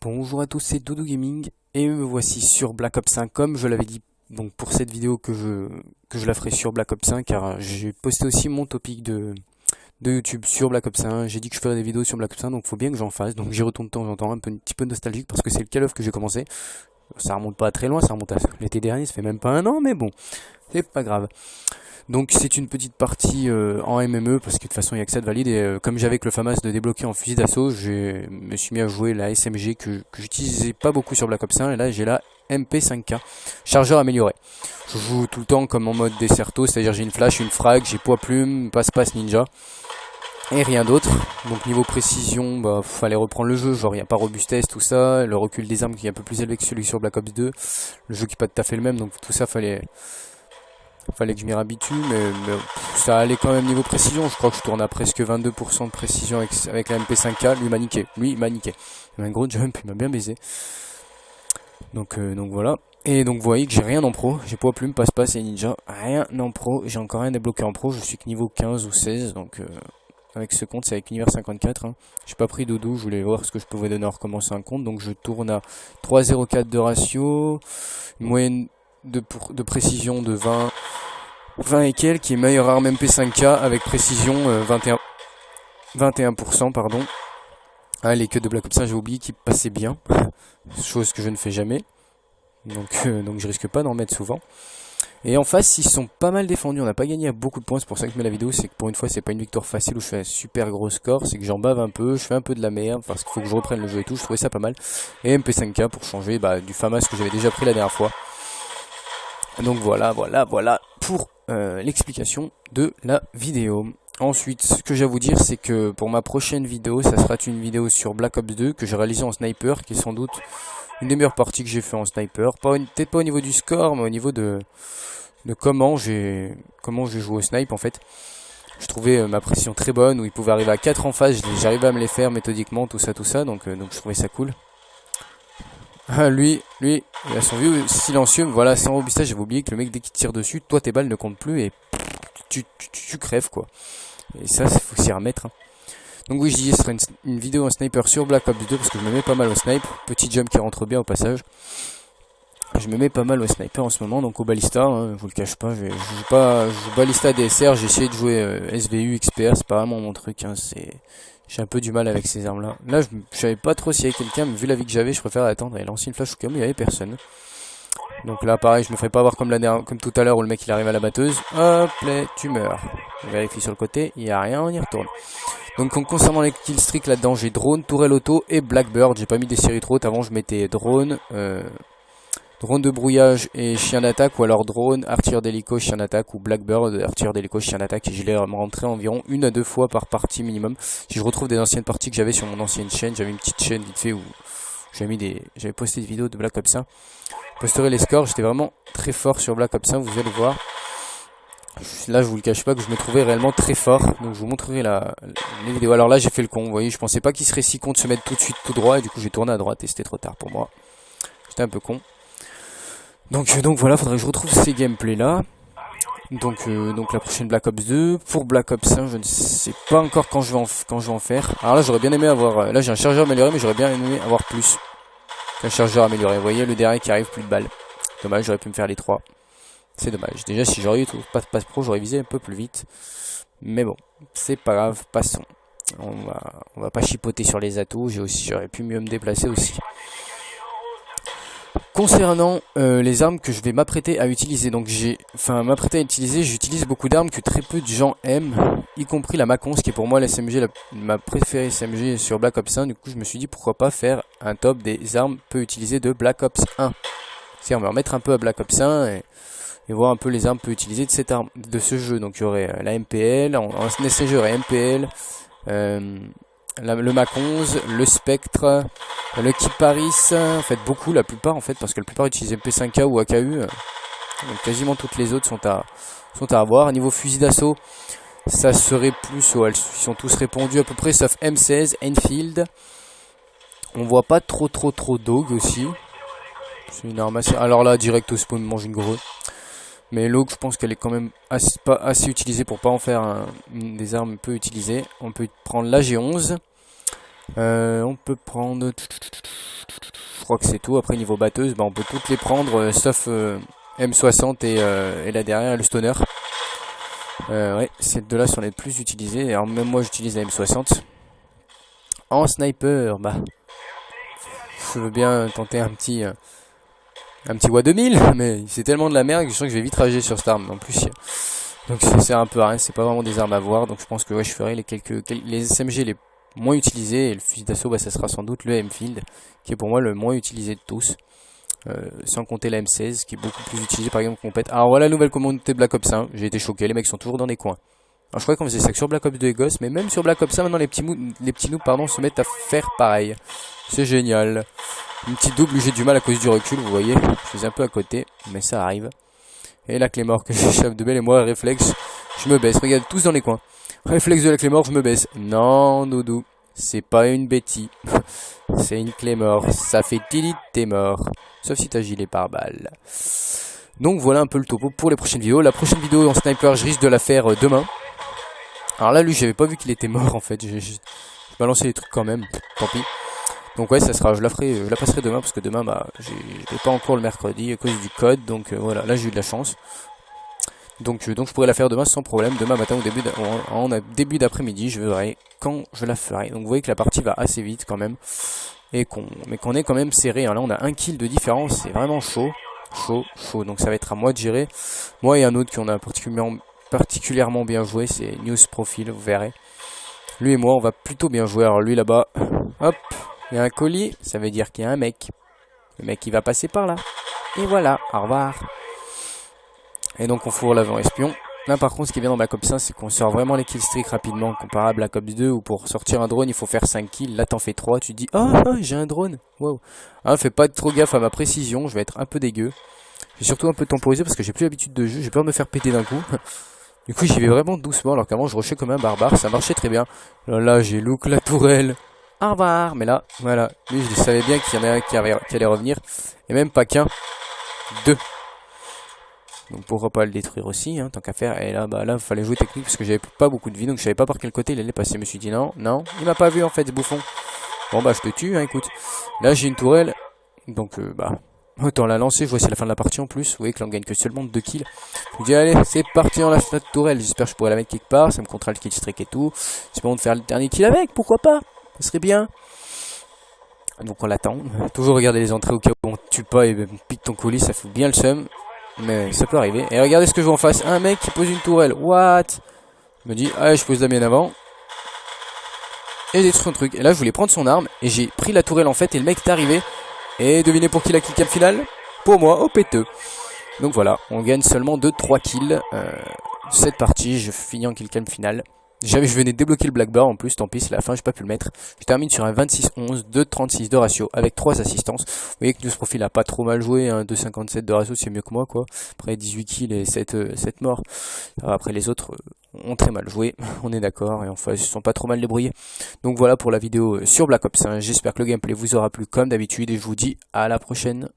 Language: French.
Bonjour à tous, c'est Dodo Gaming et me voici sur Black Ops 5 comme je l'avais dit donc pour cette vidéo que je la ferai sur Black Ops 5 car j'ai posté aussi mon topic de YouTube sur Black Ops 5. J'ai dit que je ferais des vidéos sur Black Ops 5 donc faut bien que j'en fasse, donc j'y retourne de temps en temps, un petit peu nostalgique parce que c'est le Call of que j'ai commencé. Ça remonte pas très loin, ça remonte à l'été dernier, ça fait même pas un an, mais bon, c'est pas grave. Donc c'est une petite partie en MME parce que de toute façon il n'y a que ça de valide et comme j'avais que le FAMAS de débloquer en fusil d'assaut, je me suis mis à jouer la SMG que j'utilisais pas beaucoup sur Black Ops 1 et là j'ai la MP5K, chargeur amélioré. Je joue tout le temps comme en mode Desserto, c'est-à-dire j'ai une flash, une frag, j'ai poids plume, passe-passe ninja et rien d'autre. Donc niveau précision, bah fallait reprendre le jeu, genre il n'y a pas robustesse, tout ça, le recul des armes qui est un peu plus élevé que celui sur Black Ops 2, le jeu qui est pas tout à fait le même, donc tout ça fallait que je m'y réhabitue, mais ça allait quand même niveau précision. Je crois que je tourne à presque 22% de précision avec la MP5K. Lui, il m'a niqué. Il m'a un gros jump, il m'a bien baisé. Donc voilà. Et donc vous voyez que j'ai rien en pro. J'ai poids plume, passe-passe et ninja. Rien en pro. J'ai encore rien débloqué en pro. Je suis que niveau 15 ou 16. Donc avec ce compte, c'est avec Univers 54. Hein. J'ai pas pris Dodo. Je voulais voir ce que je pouvais donner à recommencer un compte. Donc je tourne à 3,04 de ratio. Une moyenne de précision de 20 et quelques, qui est meilleure arme MP5K avec précision 21% pardon. Ah, les queues de Black Ops 5 j'ai oublié qu'ils passaient bien, chose que je ne fais jamais, donc je risque pas d'en mettre souvent. Et en face ils sont pas mal défendus, on n'a pas gagné à beaucoup de points, c'est pour ça que je mets la vidéo, c'est que pour une fois c'est pas une victoire facile où je fais un super gros score, c'est que j'en bave un peu, je fais un peu de la merde parce qu'il faut que je reprenne le jeu et tout, je trouvais ça pas mal. Et MP5K pour changer du FAMAS que j'avais déjà pris la dernière fois. Donc voilà pour l'explication de la vidéo. Ensuite, ce que j'ai à vous dire, c'est que pour ma prochaine vidéo, ça sera une vidéo sur Black Ops 2 que j'ai réalisé en sniper, qui est sans doute une des meilleures parties que j'ai fait en sniper. Peut-être pas au niveau du score, mais au niveau de comment j'ai joué au snipe en fait. Je trouvais ma précision très bonne, où il pouvait arriver à 4 en face, j'arrivais à me les faire méthodiquement, tout ça, donc je trouvais ça cool. Ah, lui, il a son vieux silencieux, voilà, sans robustesse, j'avais oublié que le mec, dès qu'il tire dessus, toi tes balles ne comptent plus et tu crèves quoi. Et ça, il faut s'y remettre. Hein. Donc oui, je dis, ce serait une vidéo en sniper sur Black Ops 2 parce que je me mets pas mal au snipe. Petit jump qui rentre bien au passage. Je me mets pas mal au sniper en ce moment, donc au balista, hein, je vous le cache pas, je joue balista DSR, j'ai essayé de jouer SVU, XPR, c'est pas vraiment mon truc, hein, j'ai un peu du mal avec ces armes là. Là, je savais pas trop s'il y avait quelqu'un, mais vu la vie que j'avais, je préfère attendre et lancer une flash au cas où il y avait personne. Donc là, pareil, je me ferai pas avoir comme tout à l'heure où le mec il arrive à la batteuse. Hop, là, tu meurs. On vérifie sur le côté, il y a rien, on y retourne. Donc concernant les killstreaks là-dedans, j'ai drone, tourelle auto et blackbird. J'ai pas mis des séries trop hautes, avant je mettais drone, drone de brouillage et chien d'attaque, ou alors drone, artilleur d'hélico, chien d'attaque, ou blackbird, artilleur d'hélico, chien d'attaque, et je l'ai rentré environ 1 à 2 fois par partie minimum. Si je retrouve des anciennes parties que j'avais sur mon ancienne chaîne, j'avais une petite chaîne vite fait où j'avais posté des vidéos de Black Ops 1. Je posterai les scores, j'étais vraiment très fort sur Black Ops 1, vous allez voir. Là je vous le cache pas que je me trouvais réellement très fort, donc je vous montrerai les vidéos. Alors là j'ai fait le con, vous voyez, je pensais pas qu'il serait si con de se mettre tout de suite tout droit, et du coup j'ai tourné à droite et c'était trop tard pour moi. J'étais un peu con. Donc voilà, faudrait que je retrouve ces gameplays là. Donc la prochaine Black Ops 2. Pour Black Ops 1, je ne sais pas encore quand je vais en faire. Alors là j'aurais bien aimé avoir, là j'ai un chargeur amélioré, mais j'aurais bien aimé avoir plus qu'un chargeur amélioré. Vous voyez le dernier qui arrive, plus de balles. Dommage, j'aurais pu me faire les 3. C'est dommage. Déjà si j'aurais eu tout passe pro, j'aurais visé un peu plus vite. Mais bon, c'est pas grave, passons. On va pas chipoter sur les atouts, j'aurais pu mieux me déplacer aussi. Concernant les armes que je vais m'apprêter à utiliser, donc j'utilise beaucoup d'armes que très peu de gens aiment, y compris la Macons, qui est pour moi la SMG, ma préférée SMG sur Black Ops 1. Du coup je me suis dit pourquoi pas faire un top des armes peu utilisées de Black Ops 1. C'est-à-dire on va remettre un peu à Black Ops 1 et voir un peu les armes peu utilisées de ce jeu. Donc il y aurait la MPL, en SMG il y aurait MPL, le Mac 11, le Spectre, le Kiparis, en fait beaucoup, la plupart en fait, parce que la plupart utilisent MP5K ou AKU, donc quasiment toutes les autres sont à avoir. À niveau fusil d'assaut, ça serait plus, ils sont tous répondus à peu près, sauf M16, Enfield. On voit pas trop Dog aussi. C'est une arme assez... Alors là, direct au spawn, mange une grosse. Mais l'Aug, je pense qu'elle est quand même pas assez utilisée pour pas en faire des armes peu utilisées. On peut prendre la G11. On peut prendre crois que c'est tout. Après niveau batteuse, bah, on peut toutes les prendre sauf M60 et la dernière, le stoner. Ouais, ces deux là sont les plus utilisés. Alors même moi j'utilise la M60. En sniper, bah je veux bien tenter un petit WA 2000, mais c'est tellement de la merde que je sens que je vais vite rager sur cette arme. En plus, donc ça sert un peu à rien, c'est pas vraiment des armes à voir. Donc je pense que ouais, je ferai les SMG les moins utilisés. Et le fusil d'assaut, bah, ça sera sans doute le Enfield, qui est pour moi le moins utilisé de tous. Sans compter la M16, qui est beaucoup plus utilisée par exemple qu'on pète. Alors voilà la nouvelle communauté Black Ops 1. J'ai été choqué, les mecs sont toujours dans des coins. Alors je croyais qu'on faisait ça que sur Black Ops 2 et Ghost, mais même sur Black Ops 1, maintenant les petits noobs pardon, se mettent à faire pareil. C'est génial. Une petite double où j'ai du mal à cause du recul, vous voyez. Je faisais un peu à côté, mais ça arrive. Et la Claymore que j'échappe de belle et moi, réflexe, je me baisse. Regarde, tous dans les coins. Réflexe de la Claymore, je me baisse. Non, Doudou, c'est pas une bêtise. C'est une Claymore. Ça fait tilit, t'es mort. Sauf si t'as gilet par balle. Donc voilà un peu le topo pour les prochaines vidéos. La prochaine vidéo en sniper, je risque de la faire demain. Alors là, lui, j'avais pas vu qu'il était mort en fait. Je balançais les trucs quand même. Tant pis. Donc ouais, ça sera, je la passerai demain parce que demain, bah, j'ai pas encore le mercredi à cause du code. Donc voilà, là j'ai eu de la chance. Donc je pourrais la faire demain sans problème. Demain matin au début d'après-midi, je verrai quand je la ferai. Donc vous voyez que la partie va assez vite quand même. Mais qu'on est quand même serré. Là, on a 1 kill de différence. C'est vraiment chaud. Chaud. Donc ça va être à moi de gérer. Moi et un autre qu'on a particulièrement bien joué, c'est News Profile, vous verrez. Lui et moi, on va plutôt bien jouer. Alors lui là-bas, hop, il y a un colis, ça veut dire qu'il y a un mec. Le mec il va passer par là. Et voilà, au revoir. Et donc on fourre l'avant espion. Là par contre ce qui est bien dans Black Ops 1 c'est qu'on sort vraiment les killstreaks rapidement comparable à Black Ops 2 où pour sortir un drone il faut faire 5 kills. Là t'en fais 3, tu te dis oh j'ai un drone. Wow. Hein, fais pas trop gaffe à ma précision, je vais être un peu dégueu. J'ai surtout un peu temporisé parce que j'ai plus l'habitude de jeu, j'ai peur de me faire péter d'un coup. Du coup j'y vais vraiment doucement alors qu'avant je rushais comme un barbare, ça marchait très bien. Là j'ai look la tourelle. Au revoir. Mais là, voilà, lui je savais bien qu'il y en a un qui allait revenir. Et même pas qu'un, 2. Donc pourquoi pas le détruire aussi, hein, tant qu'à faire. Et là, bah là, il fallait jouer technique parce que j'avais pas beaucoup de vie, donc je savais pas par quel côté il allait passer. Je me suis dit non, il m'a pas vu en fait, ce bouffon. Bon bah je te tue, hein, écoute. Là j'ai une tourelle, donc bah autant la lancer. Je vois c'est la fin de la partie en plus. Vous voyez que là on gagne que seulement 2 kills. Je me dis allez, c'est parti, on lâche notre tourelle. J'espère que je pourrais la mettre quelque part. Ça me comptera le kill streak et tout. C'est bon de faire le dernier kill avec, pourquoi pas. Ça serait bien. Donc on l'attend. Toujours regarder les entrées au cas où on tue pas et pique ton colis, ça fout bien le seum. Mais ça peut arriver. Et regardez ce que je vois en face. Un mec qui pose une tourelle. What? Je me dis, allez, je pose la mienne avant. Et détruit son truc. Et là, je voulais prendre son arme. Et j'ai pris la tourelle en fait. Et le mec est arrivé. Et devinez pour qui la kill cam finale? Pour moi, au péteux. Donc voilà, on gagne seulement 2-3 kills. Cette partie, je finis en kill cam finale. Je venais de débloquer le black bar en plus, tant pis, c'est la fin, j'ai pas pu le mettre. Je termine sur un 26-11, 2-36 de ratio, avec 3 assistances. Vous voyez que News Profile a pas trop mal joué, hein, 2-57 de ratio, c'est mieux que moi, quoi. Après 18 kills et 7 morts. Alors, après les autres ont très mal joué, on est d'accord, et enfin ils se sont pas trop mal débrouillés. Donc voilà pour la vidéo sur Black Ops 1, j'espère que le gameplay vous aura plu comme d'habitude, et je vous dis à la prochaine.